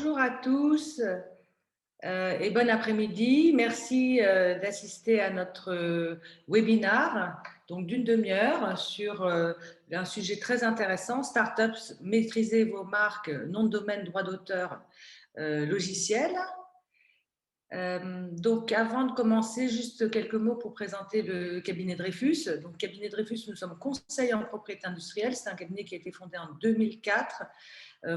Bonjour à tous et bon après-midi. Merci d'assister à notre webinaire donc d'une demi-heure sur un sujet très intéressant, Startups, maîtriser vos marques, nom de domaine, droit d'auteur, logiciel. Donc, avant de commencer, juste quelques mots pour présenter le cabinet Dreyfus. Donc, cabinet Dreyfus, nous sommes conseillers en propriété industrielle. C'est un cabinet qui a été fondé en 2004,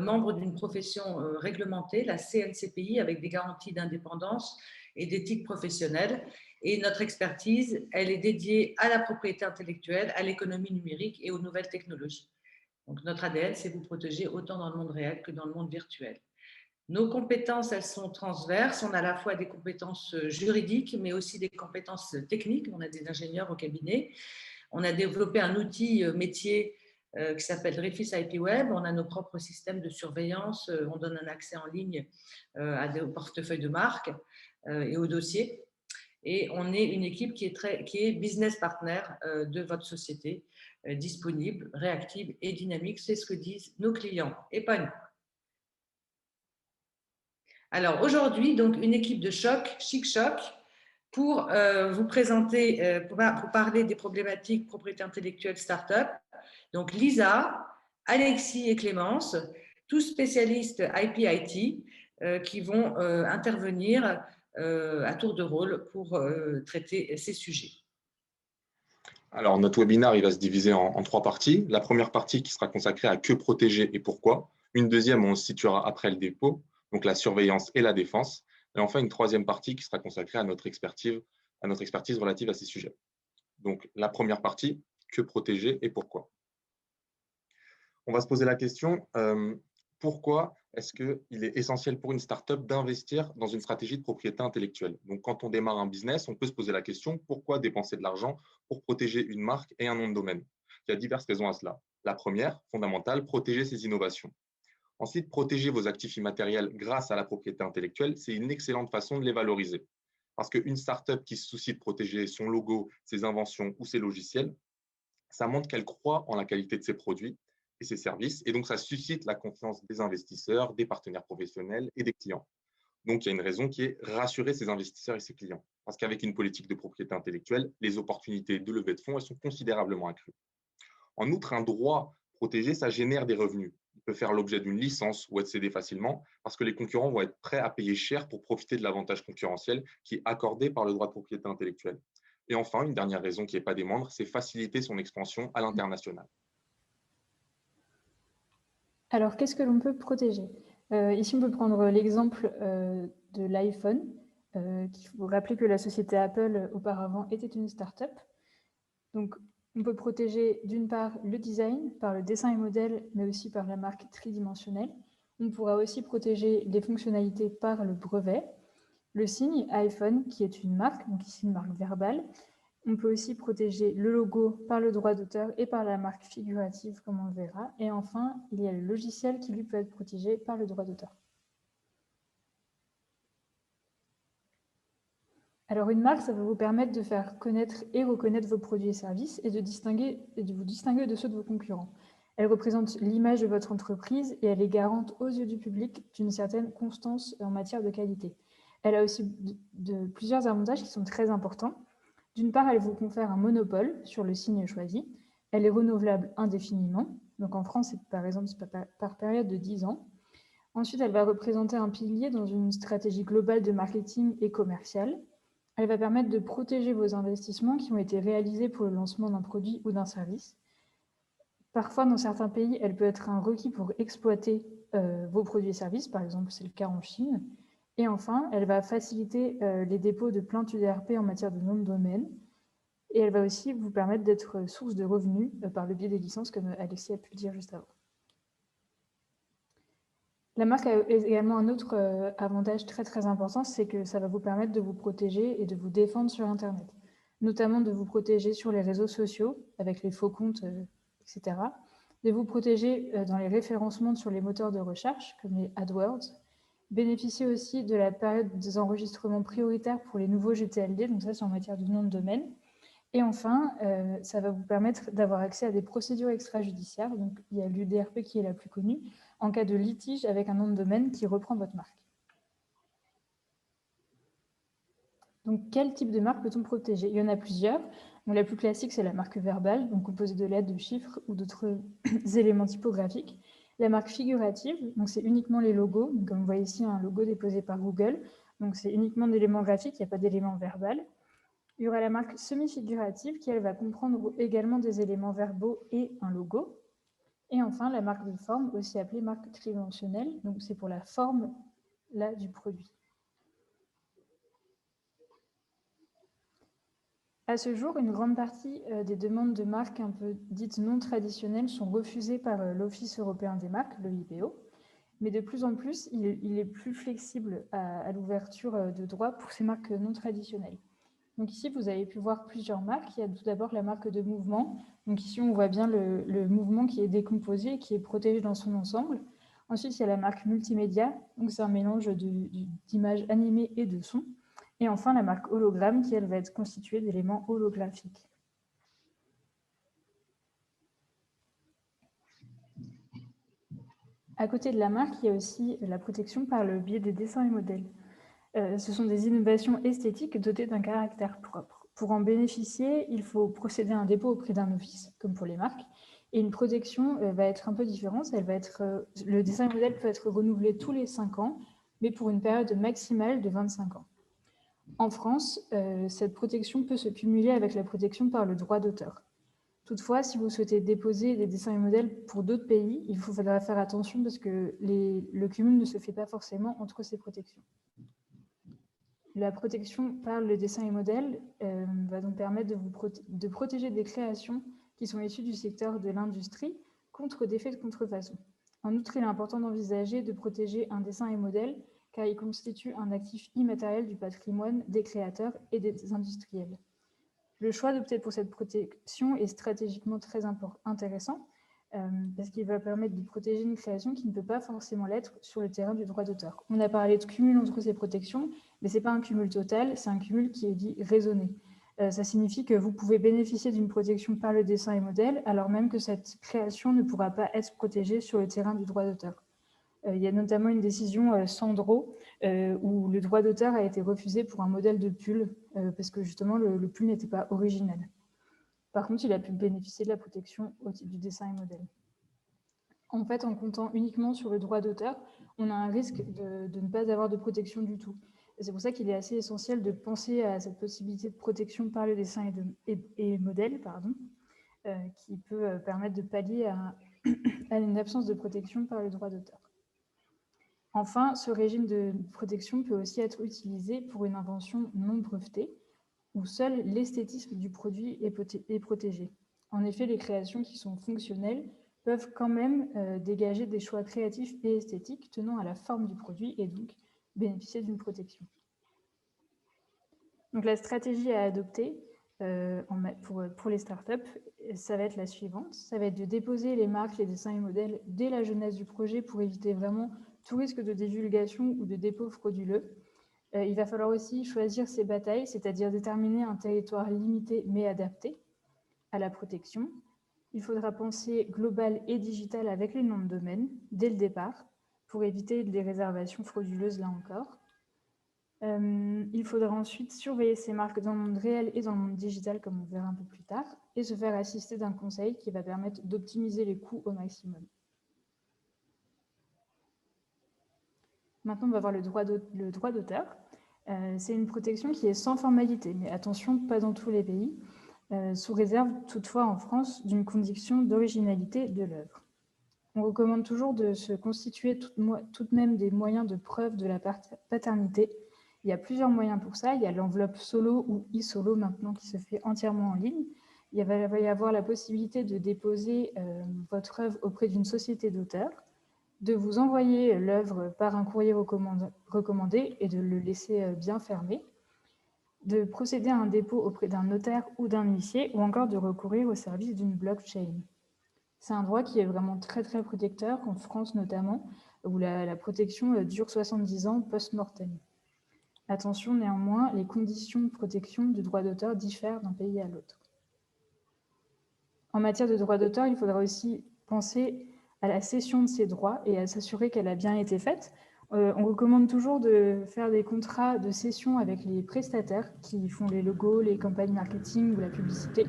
membre d'une profession réglementée, la CNCPI, avec des garanties d'indépendance et d'éthique professionnelle. Et notre expertise, elle est dédiée à la propriété intellectuelle, à l'économie numérique et aux nouvelles technologies. Donc, notre ADN, c'est vous protéger autant dans le monde réel que dans le monde virtuel. Nos compétences, elles sont transverses. On a à la fois des compétences juridiques, mais aussi des compétences techniques. On a des ingénieurs au cabinet. On a développé un outil métier qui s'appelle Dreyfus IP Web. On a nos propres systèmes de surveillance. On donne un accès en ligne au portefeuille de marque et aux dossiers. Et on est une équipe qui est business partner de votre société, disponible, réactive et dynamique. C'est ce que disent nos clients et pas nous. Alors aujourd'hui, donc une équipe de choc, Chic Choc, pour vous présenter, pour parler des problématiques propriété intellectuelle start-up. Donc Lisa, Alexis et Clémence, tous spécialistes IP-IT qui vont intervenir à tour de rôle pour traiter ces sujets. Alors, notre webinaire, il va se diviser en trois parties. La première partie qui sera consacrée à que protéger et pourquoi. Une deuxième, on se situera après le dépôt, donc la surveillance et la défense. Et enfin, une troisième partie qui sera consacrée à notre expertise relative à ces sujets. Donc, la première partie, que protéger et pourquoi. On va se poser la question, pourquoi est-ce qu'il est essentiel pour une startup d'investir dans une stratégie de propriété intellectuelle? Donc, quand on démarre un business, on peut se poser la question, pourquoi dépenser de l'argent pour protéger une marque et un nom de domaine? Il y a diverses raisons à cela. La première, fondamentale, protéger ses innovations. Ensuite, protéger vos actifs immatériels grâce à la propriété intellectuelle, c'est une excellente façon de les valoriser. Parce qu'une startup qui se soucie de protéger son logo, ses inventions ou ses logiciels, ça montre qu'elle croit en la qualité de ses produits et ses services, et donc ça suscite la confiance des investisseurs, des partenaires professionnels et des clients. Donc, il y a une raison qui est rassurer ses investisseurs et ses clients. Parce qu'avec une politique de propriété intellectuelle, les opportunités de levée de fonds, elles sont considérablement accrues. En outre, un droit protégé, ça génère des revenus. Il peut faire l'objet d'une licence ou être cédé facilement parce que les concurrents vont être prêts à payer cher pour profiter de l'avantage concurrentiel qui est accordé par le droit de propriété intellectuelle. Et enfin, une dernière raison qui n'est pas des moindres, c'est faciliter son expansion à l'international. Alors, qu'est-ce que l'on peut protéger? Ici, on peut prendre l'exemple de l'iPhone. Il faut rappeler que la société Apple, auparavant, était une start-up. Donc, on peut protéger d'une part le design, par le dessin et modèle, mais aussi par la marque tridimensionnelle. On pourra aussi protéger les fonctionnalités par le brevet. Le signe iPhone, qui est une marque, donc ici une marque verbale. On peut aussi protéger le logo par le droit d'auteur et par la marque figurative, comme on le verra. Et enfin, il y a le logiciel qui, lui, peut être protégé par le droit d'auteur. Alors, une marque, ça va vous permettre de faire connaître et reconnaître vos produits et services et de vous distinguer de ceux de vos concurrents. Elle représente l'image de votre entreprise et elle est garante aux yeux du public d'une certaine constance en matière de qualité. Elle a aussi plusieurs avantages qui sont très importants. D'une part, elle vous confère un monopole sur le signe choisi. Elle est renouvelable indéfiniment. Donc en France, par exemple, c'est par période de 10 ans. Ensuite, elle va représenter un pilier dans une stratégie globale de marketing et commercial. Elle va permettre de protéger vos investissements qui ont été réalisés pour le lancement d'un produit ou d'un service. Parfois, dans certains pays, elle peut être un requis pour exploiter vos produits et services. Par exemple, c'est le cas en Chine. Et enfin, elle va faciliter les dépôts de plaintes UDRP en matière de nom de domaine. Et elle va aussi vous permettre d'être source de revenus par le biais des licences, comme Alexis a pu le dire juste avant. La marque a également un autre avantage très très important, c'est que ça va vous permettre de vous protéger et de vous défendre sur Internet, notamment de vous protéger sur les réseaux sociaux, avec les faux comptes, etc., de vous protéger dans les référencements sur les moteurs de recherche, comme les AdWords, bénéficier aussi de la période des enregistrements prioritaires pour les nouveaux GTLD, donc ça c'est en matière de nom de domaine. Et enfin, ça va vous permettre d'avoir accès à des procédures extrajudiciaires. Donc, il y a l'UDRP qui est la plus connue. en cas de litige avec un nom de domaine qui reprend votre marque. Donc, quel type de marque peut-on protéger? Il y en a plusieurs. Donc, la plus classique, c'est la marque verbale, donc composée de lettres, de chiffres ou d'autres éléments typographiques. La marque figurative, donc c'est uniquement les logos. Donc, comme vous voyez ici, un logo déposé par Google. Donc, c'est uniquement d'éléments graphiques, il n'y a pas d'éléments verbal. Il y aura la marque semi-figurative qui, elle, va comprendre également des éléments verbaux et un logo. Et enfin, la marque de forme, aussi appelée marque tridimensionnelle. Donc, c'est pour la forme là, du produit. À ce jour, une grande partie des demandes de marques un peu dites non traditionnelles sont refusées par l'Office européen des marques, l'OIPO. Mais de plus en plus, il est plus flexible à l'ouverture de droits pour ces marques non traditionnelles. Donc ici, vous avez pu voir plusieurs marques. Il y a tout d'abord la marque de mouvement. Donc ici, on voit bien le mouvement qui est décomposé et qui est protégé dans son ensemble. Ensuite, il y a la marque multimédia. Donc c'est un mélange d'images animées et de sons. Et enfin, la marque hologramme qui, elle, va être constituée d'éléments holographiques. À côté de la marque, il y a aussi la protection par le biais des dessins et modèles. Ce sont des innovations esthétiques dotées d'un caractère propre. Pour en bénéficier, il faut procéder à un dépôt auprès d'un office, comme pour les marques. Et une protection va être un peu différente. Le dessin et modèle peut être renouvelé tous les 5 ans, mais pour une période maximale de 25 ans. En France, cette protection peut se cumuler avec la protection par le droit d'auteur. Toutefois, si vous souhaitez déposer des dessins et modèles pour d'autres pays, il faudra faire attention parce que le cumul ne se fait pas forcément entre ces protections. La protection par le dessin et modèle va donc permettre de protéger des créations qui sont issues du secteur de l'industrie contre des faits de contrefaçon. En outre, il est important d'envisager de protéger un dessin et modèle car il constitue un actif immatériel du patrimoine des créateurs et des industriels. Le choix d'opter pour cette protection est stratégiquement très intéressant parce qu'il va permettre de protéger une création qui ne peut pas forcément l'être sur le terrain du droit d'auteur. On a parlé de cumul entre ces protections, mais ce n'est pas un cumul total, c'est un cumul qui est dit raisonné. Ça signifie que vous pouvez bénéficier d'une protection par le dessin et modèle, alors même que cette création ne pourra pas être protégée sur le terrain du droit d'auteur. Il y a notamment une décision Sandro où le droit d'auteur a été refusé pour un modèle de pull parce que justement le pull n'était pas original. Par contre, il a pu bénéficier de la protection au titre du dessin et modèle. En fait, en comptant uniquement sur le droit d'auteur, on a un risque de ne pas avoir de protection du tout. C'est pour ça qu'il est assez essentiel de penser à cette possibilité de protection par le dessin et modèle, qui peut permettre de pallier à une absence de protection par le droit d'auteur. Enfin, ce régime de protection peut aussi être utilisé pour une invention non brevetée, où seul l'esthétisme du produit est protégé. En effet, les créations qui sont fonctionnelles peuvent quand même dégager des choix créatifs et esthétiques tenant à la forme du produit et donc bénéficier d'une protection. Donc la stratégie à adopter pour les startups, ça va être la suivante. Ça va être de déposer les marques, les dessins et modèles dès la jeunesse du projet pour éviter vraiment tout risque de divulgation ou de dépôt frauduleux. Il va falloir aussi choisir ses batailles, c'est-à-dire déterminer un territoire limité mais adapté à la protection. Il faudra penser global et digital avec les noms de domaine dès le départ pour éviter des réservations frauduleuses là encore. Il faudra ensuite surveiller ces marques dans le monde réel et dans le monde digital comme on verra un peu plus tard et se faire assister d'un conseil qui va permettre d'optimiser les coûts au maximum. Maintenant, on va voir le droit d'auteur. C'est une protection qui est sans formalité, mais attention, pas dans tous les pays, sous réserve toutefois en France d'une condition d'originalité de l'œuvre. On recommande toujours de se constituer tout de même des moyens de preuve de la paternité. Il y a plusieurs moyens pour ça. Il y a l'enveloppe solo ou e-solo maintenant qui se fait entièrement en ligne. Il va y avoir la possibilité de déposer votre œuvre auprès d'une société d'auteurs, de vous envoyer l'œuvre par un courrier recommandé et de le laisser bien fermé, de procéder à un dépôt auprès d'un notaire ou d'un huissier, ou encore de recourir au service d'une blockchain. C'est un droit qui est vraiment très très protecteur, en France notamment, où la protection dure 70 ans post-mortem. Attention néanmoins, les conditions de protection du droit d'auteur diffèrent d'un pays à l'autre. En matière de droit d'auteur, il faudra aussi penser à la cession de ses droits et à s'assurer qu'elle a bien été faite. On recommande toujours de faire des contrats de cession avec les prestataires qui font les logos, les campagnes marketing ou la publicité,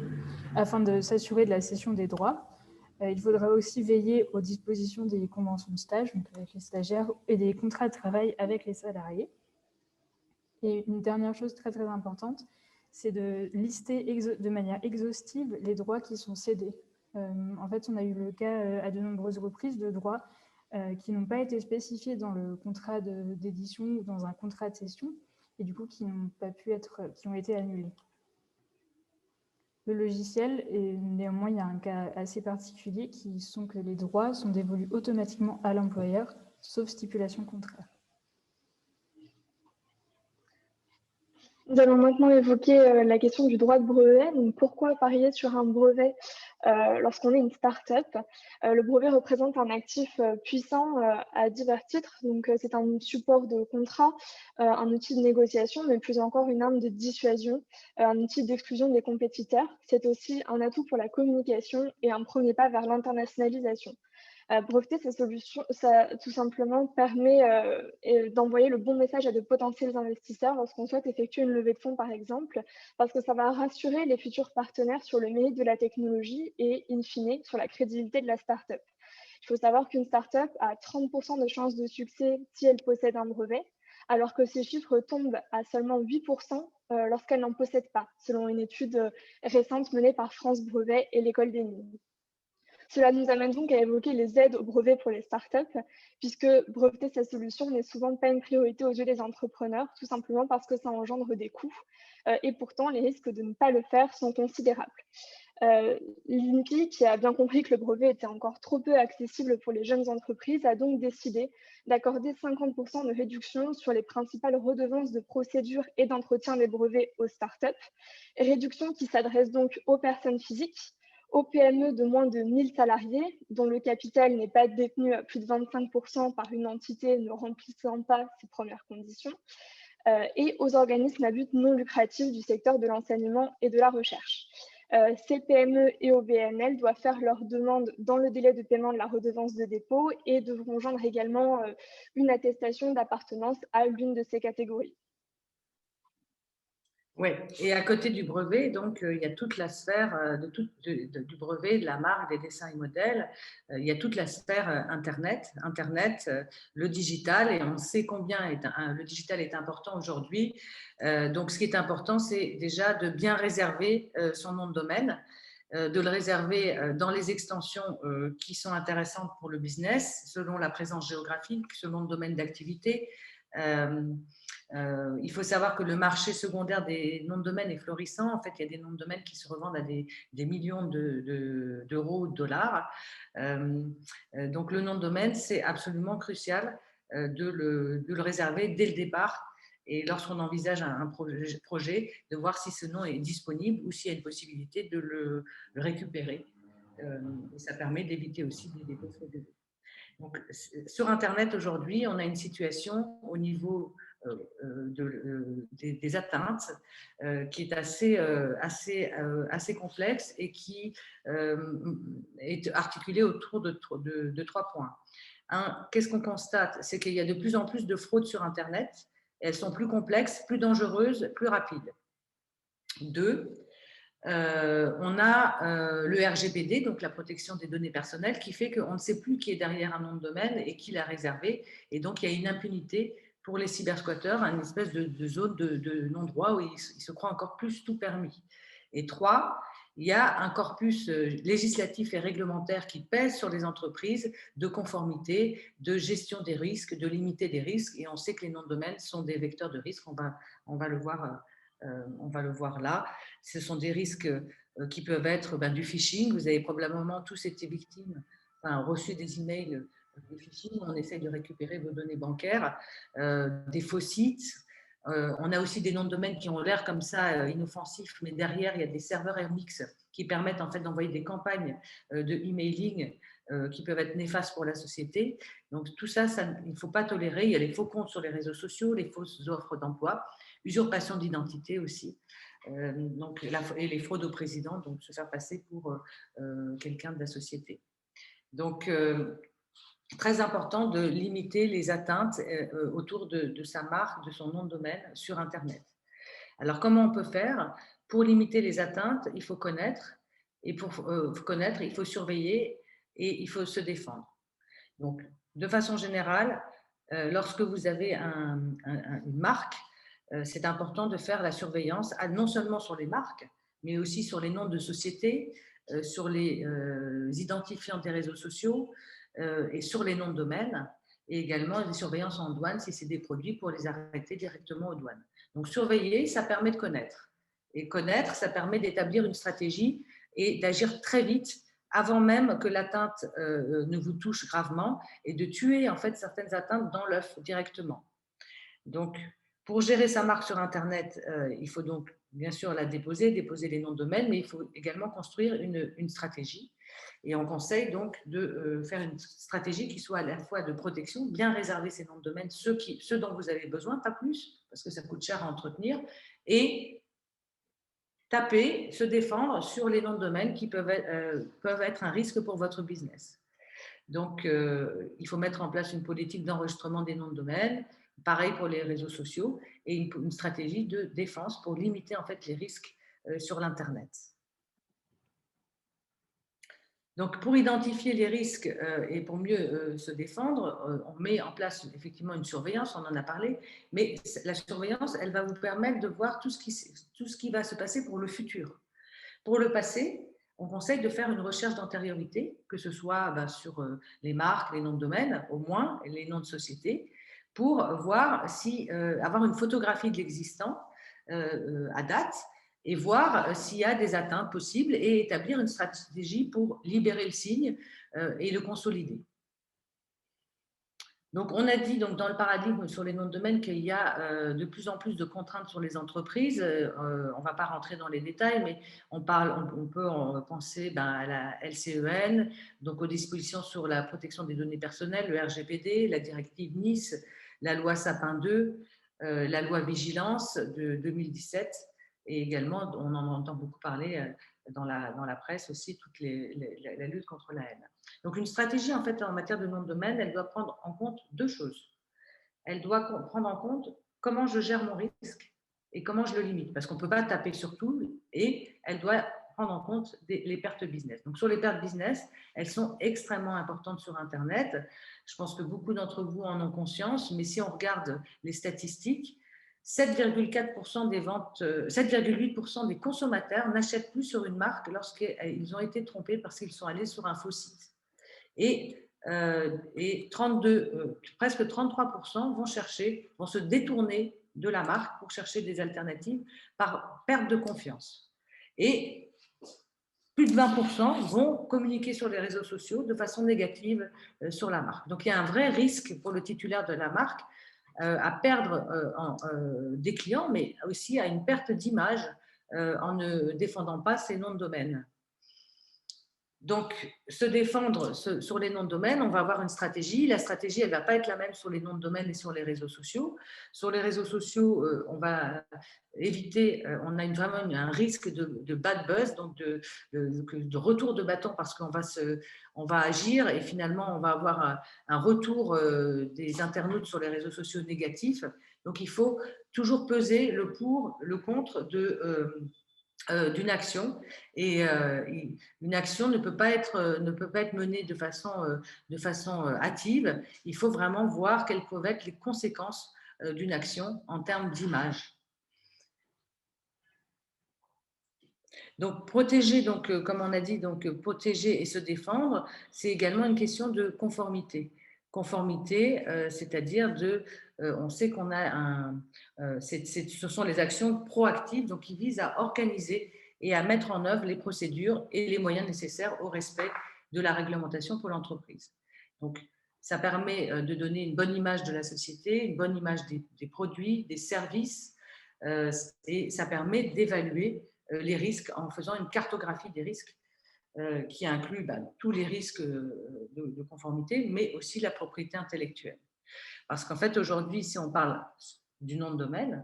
afin de s'assurer de la cession des droits. Il faudra aussi veiller aux dispositions des conventions de stage, donc avec les stagiaires, et des contrats de travail avec les salariés. Et une dernière chose très très importante, c'est de lister de manière exhaustive les droits qui sont cédés. En fait, on a eu le cas à de nombreuses reprises de droits qui n'ont pas été spécifiés dans le contrat d'édition ou dans un contrat de cession, et du coup qui n'ont pas pu être, qui ont été annulés. Le logiciel, et néanmoins, il y a un cas assez particulier qui sont que les droits sont dévolus automatiquement à l'employeur, sauf stipulation contraire. Nous allons maintenant évoquer la question du droit de brevet. Donc, pourquoi parier sur un brevet lorsqu'on est une start-up? Le brevet représente un actif puissant à divers titres. Donc, c'est un support de contrat, un outil de négociation, mais plus encore une arme de dissuasion, un outil d'exclusion des compétiteurs. C'est aussi un atout pour la communication et un premier pas vers l'internationalisation. Breveter ces solutions, ça tout simplement permet d'envoyer le bon message à de potentiels investisseurs lorsqu'on souhaite effectuer une levée de fonds, par exemple, parce que ça va rassurer les futurs partenaires sur le mérite de la technologie et, in fine, sur la crédibilité de la start-up. Il faut savoir qu'une start-up a 30% de chances de succès si elle possède un brevet, alors que ces chiffres tombent à seulement 8% lorsqu'elle n'en possède pas, selon une étude récente menée par France Brevet et l'École des Mines. Cela nous amène donc à évoquer les aides au brevet pour les startups, puisque breveter sa solution n'est souvent pas une priorité aux yeux des entrepreneurs, tout simplement parce que ça engendre des coûts, et pourtant les risques de ne pas le faire sont considérables. L'INPI, qui a bien compris que le brevet était encore trop peu accessible pour les jeunes entreprises, a donc décidé d'accorder 50% de réduction sur les principales redevances de procédure et d'entretien des brevets aux startups, réduction qui s'adresse donc aux personnes physiques, aux PME de moins de 1000 salariés, dont le capital n'est pas détenu à plus de 25% par une entité ne remplissant pas ces premières conditions, et aux organismes à but non lucratif du secteur de l'enseignement et de la recherche. Ces PME et OBNL doivent faire leur demande dans le délai de paiement de la redevance de dépôt et devront joindre également une attestation d'appartenance à l'une de ces catégories. Oui, et à côté du brevet, donc, il y a toute la sphère du brevet, de la marque, des dessins et modèles. Il y a toute la sphère Internet, le digital, et on sait combien le digital est important aujourd'hui. Donc, ce qui est important, c'est déjà de bien réserver son nom de domaine, de le réserver dans les extensions qui sont intéressantes pour le business, selon la présence géographique, selon le domaine d'activité. Il faut savoir que le marché secondaire des noms de domaine est florissant. En fait, il y a des noms de domaine qui se revendent à des millions d'euros ou de dollars. Donc, le nom de domaine, c'est absolument crucial de le réserver dès le départ. Et lorsqu'on envisage un projet, de voir si ce nom est disponible ou s'il y a une possibilité de le récupérer. Et ça permet d'éviter aussi des dépôts frauduleux. Donc, sur Internet, aujourd'hui, on a une situation au niveau des atteintes qui est assez complexe et qui est articulée autour de 3 points. Qu'est-ce qu'on constate? C'est qu'il y a de plus en plus de fraudes sur Internet. Elles sont plus complexes, plus dangereuses, plus rapides. 2, on a le RGPD, donc la protection des données personnelles, qui fait qu'on ne sait plus qui est derrière un nom de domaine et qui l'a réservé. Et donc, il y a une impunité pour les cybersquatteurs, une espèce de zone de non-droit où ils se croient encore plus tout permis. Et 3, il y a un corpus législatif et réglementaire qui pèse sur les entreprises de conformité, de gestion des risques, de limiter des risques. Et on sait que les noms de domaine sont des vecteurs de risque. On va le voir là. Ce sont des risques qui peuvent être du phishing. Vous avez probablement tous été victimes, reçu des emails de phishing. On essaye de récupérer vos données bancaires, des faux sites. On a aussi des noms de domaine qui ont l'air comme ça inoffensifs, mais derrière, il y a des serveurs MX qui permettent en fait d'envoyer des campagnes de emailing qui peuvent être néfastes pour la société. Donc tout ça, il ne faut pas tolérer. Il y a les faux comptes sur les réseaux sociaux, les fausses offres d'emploi, usurpation d'identité aussi. Et les fraudes au président, donc se faire passer pour quelqu'un de la société. Donc, très important de limiter les atteintes autour de sa marque, de son nom de domaine sur Internet. Alors, comment on peut faire? Pour limiter les atteintes, il faut connaître, et pour connaître, il faut surveiller et il faut se défendre. Donc, de façon générale, lorsque vous avez une marque, c'est important de faire la surveillance non seulement sur les marques, mais aussi sur les noms de sociétés, sur les identifiants des réseaux sociaux et sur les noms de domaine, et également des surveillances en douane si c'est des produits pour les arrêter directement aux douanes. Donc, surveiller, ça permet de connaître. Et connaître, ça permet d'établir une stratégie et d'agir très vite avant même que l'atteinte ne vous touche gravement et de tuer en fait certaines atteintes dans l'œuf directement. Donc, pour gérer sa marque sur Internet, il faut donc bien sûr la déposer les noms de domaine, mais il faut également construire une stratégie. Et on conseille donc de faire une stratégie qui soit à la fois de protection, bien réserver ces noms de domaine, ceux dont vous avez besoin, pas plus, parce que ça coûte cher à entretenir, et taper, se défendre sur les noms de domaine qui peuvent être un risque pour votre business. Donc, il faut mettre en place une politique d'enregistrement des noms de domaine, pareil pour les réseaux sociaux, et une stratégie de défense pour limiter en fait les risques sur l'Internet. Donc, pour identifier les risques et pour mieux se défendre, on met en place effectivement une surveillance, on en a parlé, mais la surveillance, elle va vous permettre de voir tout ce qui va se passer pour le futur. Pour le passé, on conseille de faire une recherche d'antériorité, que ce soit sur les marques, les noms de domaine, au moins les noms de société, pour voir avoir une photographie de l'existant à date et voir s'il y a des atteintes possibles et établir une stratégie pour libérer le signe et le consolider. Donc, on a dit donc, dans le paradigme sur les noms de domaine qu'il y a de plus en plus de contraintes sur les entreprises. On ne va pas rentrer dans les détails, mais on peut penser à la LCEN, donc aux dispositions sur la protection des données personnelles, le RGPD, la directive Nice, la loi Sapin 2, la loi Vigilance de 2017, et également, on en entend beaucoup parler dans la presse aussi, la lutte contre la haine. Donc, une stratégie, en fait, en matière de nom de domaine, elle doit prendre en compte deux choses. Elle doit prendre en compte comment je gère mon risque et comment je le limite, parce qu'on ne peut pas taper sur tout, et elle doit prendre en compte les pertes business. Donc, sur les pertes business, elles sont extrêmement importantes sur Internet. Je pense que beaucoup d'entre vous en ont conscience, mais si on regarde les statistiques, 7,4% des ventes, 7,8% des consommateurs n'achètent plus sur une marque lorsqu'ils ont été trompés parce qu'ils sont allés sur un faux site. Et presque 33% vont se détourner de la marque pour chercher des alternatives par perte de confiance. Et plus de 20% vont communiquer sur les réseaux sociaux de façon négative sur la marque. Donc, il y a un vrai risque pour le titulaire de la marque à perdre des clients, mais aussi à une perte d'image en ne défendant pas ses noms de domaine. Donc, se défendre sur les noms de domaine, on va avoir une stratégie. La stratégie, elle ne va pas être la même sur les noms de domaine et sur les réseaux sociaux. Sur les réseaux sociaux, on va éviter, on a vraiment un risque de bad buzz, donc de retour de bâton, parce qu'on va agir et finalement, on va avoir un retour des internautes sur les réseaux sociaux négatifs. Donc, il faut toujours peser le pour, le contre d'une action, et une action ne peut pas être menée de façon hâtive. Il faut vraiment voir quelles peuvent être les conséquences d'une action en termes d'image. Donc protéger, comme on a dit, protéger et se défendre, c'est également une question de conformité. Conformité, c'est-à-dire on sait qu'on a ce sont les actions proactives, donc qui visent à organiser et à mettre en œuvre les procédures et les moyens nécessaires au respect de la réglementation pour l'entreprise. Donc, ça permet de donner une bonne image de la société, une bonne image des produits, des services, et ça permet d'évaluer les risques en faisant une cartographie des risques qui inclut tous les risques de conformité, mais aussi la propriété intellectuelle. Parce qu'en fait, aujourd'hui, si on parle du nom de domaine,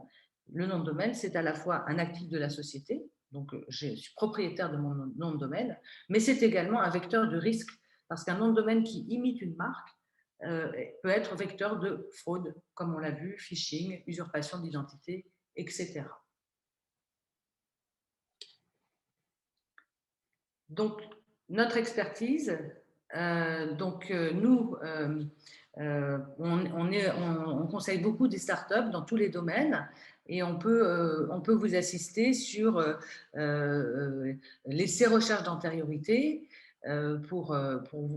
le nom de domaine, c'est à la fois un actif de la société, donc je suis propriétaire de mon nom de domaine, mais c'est également un vecteur de risque parce qu'un nom de domaine qui imite une marque peut être vecteur de fraude, comme on l'a vu, phishing, usurpation d'identité, etc. Donc, notre expertise, nous, on conseille beaucoup des startups dans tous les domaines et on peut vous assister sur l'essai recherche d'antériorité pour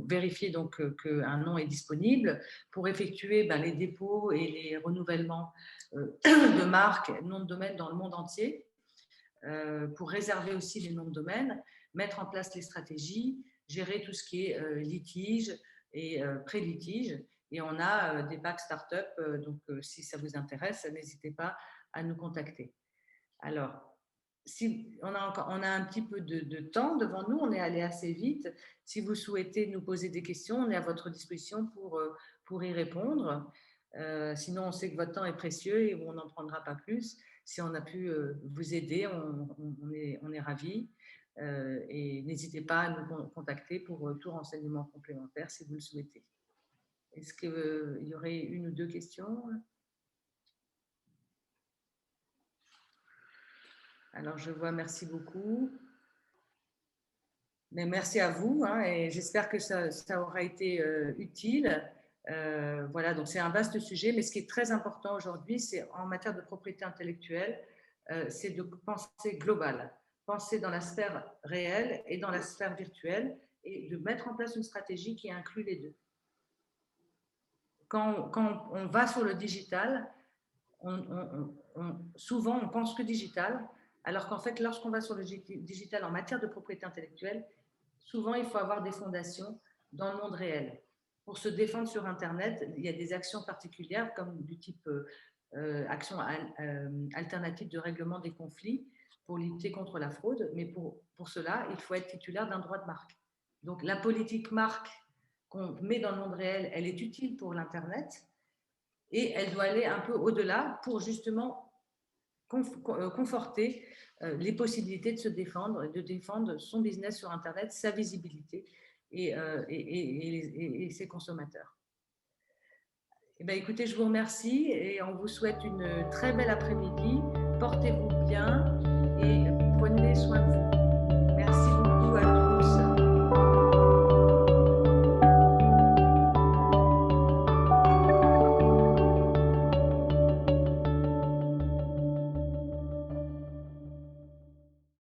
vérifier donc qu'un nom est disponible, pour effectuer les dépôts et les renouvellements de marques, noms de domaine dans le monde entier, pour réserver aussi les noms de domaine, mettre en place les stratégies, gérer tout ce qui est litige et pré-litige. Et on a des packs startup, donc si ça vous intéresse, n'hésitez pas à nous contacter. Alors, si on a un petit peu de temps devant nous, on est allé assez vite. Si vous souhaitez nous poser des questions, on est à votre disposition pour y répondre. Sinon, on sait que votre temps est précieux et on n'en prendra pas plus. Si on a pu vous aider, on est ravis. Et n'hésitez pas à nous contacter pour tout renseignement complémentaire si vous le souhaitez. Est-ce qu'il y aurait une ou deux questions ? Alors, je vois, merci beaucoup. Mais merci à vous et j'espère que ça aura été utile. Voilà, donc c'est un vaste sujet, mais ce qui est très important aujourd'hui, c'est en matière de propriété intellectuelle, c'est de penser global, penser dans la sphère réelle et dans la sphère virtuelle et de mettre en place une stratégie qui inclut les deux. Quand on va sur le digital, souvent on pense que digital, alors qu'en fait, lorsqu'on va sur le digital en matière de propriété intellectuelle, souvent il faut avoir des fondations dans le monde réel. Pour se défendre sur Internet, il y a des actions particulières comme du type action alternative de règlement des conflits pour lutter contre la fraude, mais pour cela, il faut être titulaire d'un droit de marque. Donc la politique marque qu'on met dans le monde réel, elle est utile pour l'Internet et elle doit aller un peu au-delà pour justement conforter les possibilités de se défendre, de défendre son business sur Internet, sa visibilité et ses consommateurs. Eh bien, écoutez, je vous remercie et on vous souhaite une très belle après-midi. Portez-vous bien et prenez soin de vous.